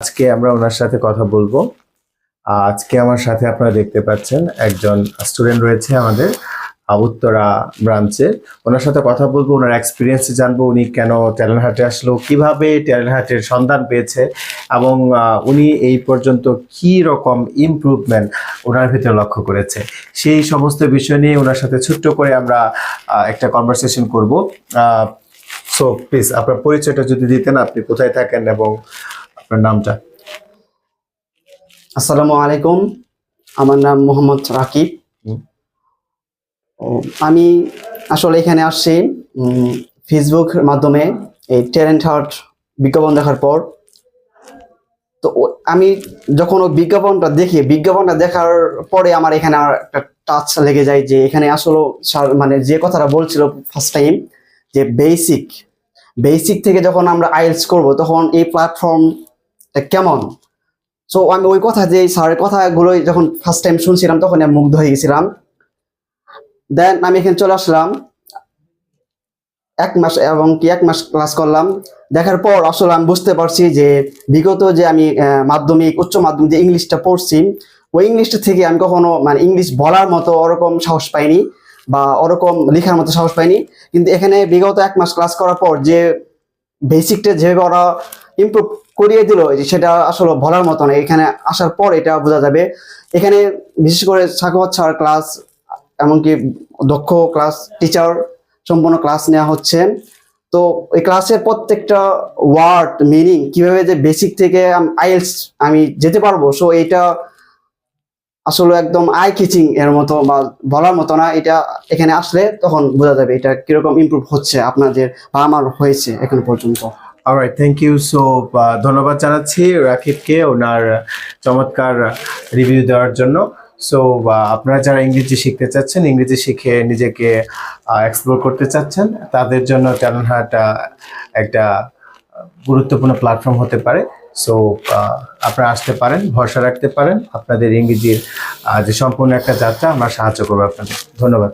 আজকে আমরা ওনার সাথে কথা বলবো। আজকে আমার সাথে আপনারা দেখতে পাচ্ছেন একজন স্টুডেন্ট রয়েছে আমাদের উত্তরা ব্রাঞ্চে। ওনার সাথে কথা বলবো, ওনার এক্সপিরিয়েন্স জানবো, উনি কেন ট্যালেন্ট হান্টে আসলো, কিভাবে ট্যালেন্ট হান্টের সন্ধান পেয়েছে এবং উনি এই পর্যন্ত কি রকম ইমপ্রুভমেন্ট ওনার ভিতরে লক্ষ্য করেছে, সেই সমস্ত বিষয় নিয়ে ওনার সাথে ছোট্ট করে আমরা একটা কনভারসেশন করব। সো প্লিজ আপনার পরিচয়টা যদি দিতেন, আপনি কোথায় থাকেন এবং আপনার নামটা। আসসালামু আলাইকুম, আমার নাম মোহাম্মদ রাকিব। আমি আসলে এখানে আসছি ফেসবুক মাধ্যমে এই ট্যালেন্ট হান্ট বিজ্ঞাপন দেখার পর। তো আমি যখন ওই বিজ্ঞাপনটা দেখি, বিজ্ঞাপনটা দেখার পরে আমার এখানে আর একটা টাচ লেগে যায় যে এখানে আসলে মানে যে কথাটা বলছিল ফার্স্ট টাইম যে বেসিক থেকে যখন আমরা আইএলটিএস করব তখন এই প্ল্যাটফর্মটা কেমন। সো আমি ওই কথা যে স্যারের কথাগুলো যখন ফার্স্ট টাইম শুনছিলাম তখন আমি মুগ্ধ হয়ে গেছিলাম। দেন আমি এখানে চলে আসলাম, এক মাস ক্লাস করলাম। দেখার পর আসলে আমি বুঝতে পারছি যে বিগত যে আমি মাধ্যমিক উচ্চ মাধ্যমিক যে ইংলিশটা পড়ছি, ওই ইংলিশটা থেকে আমি কখনো মানে ইংলিশ বলার মতো ওরকম সাহস পাইনি বা ওরকম লেখার মতো সাহস পাইনি। কিন্তু এখানে বিগত 1 মাস ক্লাস করার পর যে বেসিকটা যেভাবে ওরা ইমপ্রুভ করিয়ে দিল সেটা আসলে বলার মতো না। এখানে আসার পর এটা বোঝা যাবে। এখানে বিশেষ করে সাখাওয়াত স্যার ক্লাস, এমনকি দক্ষ ক্লাস টিচার সম্পূর্ণ ক্লাস নেওয়া হচ্ছে। তো এই ক্লাসের প্রত্যেকটা ওয়ার্ড মিনিং কিভাবে যে বেসিক থেকে আইএলটিএস আমি যেতে পারবো, সো এটা আসলে একদম আই কিচিং এর মতো বা বলার মতো না। এটা এখানে আসলে তখন বোঝা যাবে এটা কিরকম ইমপ্রুভ হচ্ছে আপনাদের বা আমার হয়েছে এখন পর্যন্ত। Alright, thank you. সো ধন্যবাদ জানাচ্ছি রাকিবকে ওনার চমৎকার রিভিউ দেওয়ার জন্য। সো আপনারা যারা ইংরেজি শিখতে চাচ্ছেন, ইংরেজি শিখে নিজেকে এক্সপ্লোর করতে চাচ্ছেন, তাদের জন্য ট্যালেন্ট হান্ট একটা গুরুত্বপূর্ণ প্ল্যাটফর্ম হতে পারে। সো আপনারা আসতে পারেন, ভরসা রাখতে পারেন। আপনাদের ইংরেজির যে সম্পূর্ণ একটা যাত্রা আমরা সাহায্য করবো আপনাদের। ধন্যবাদ।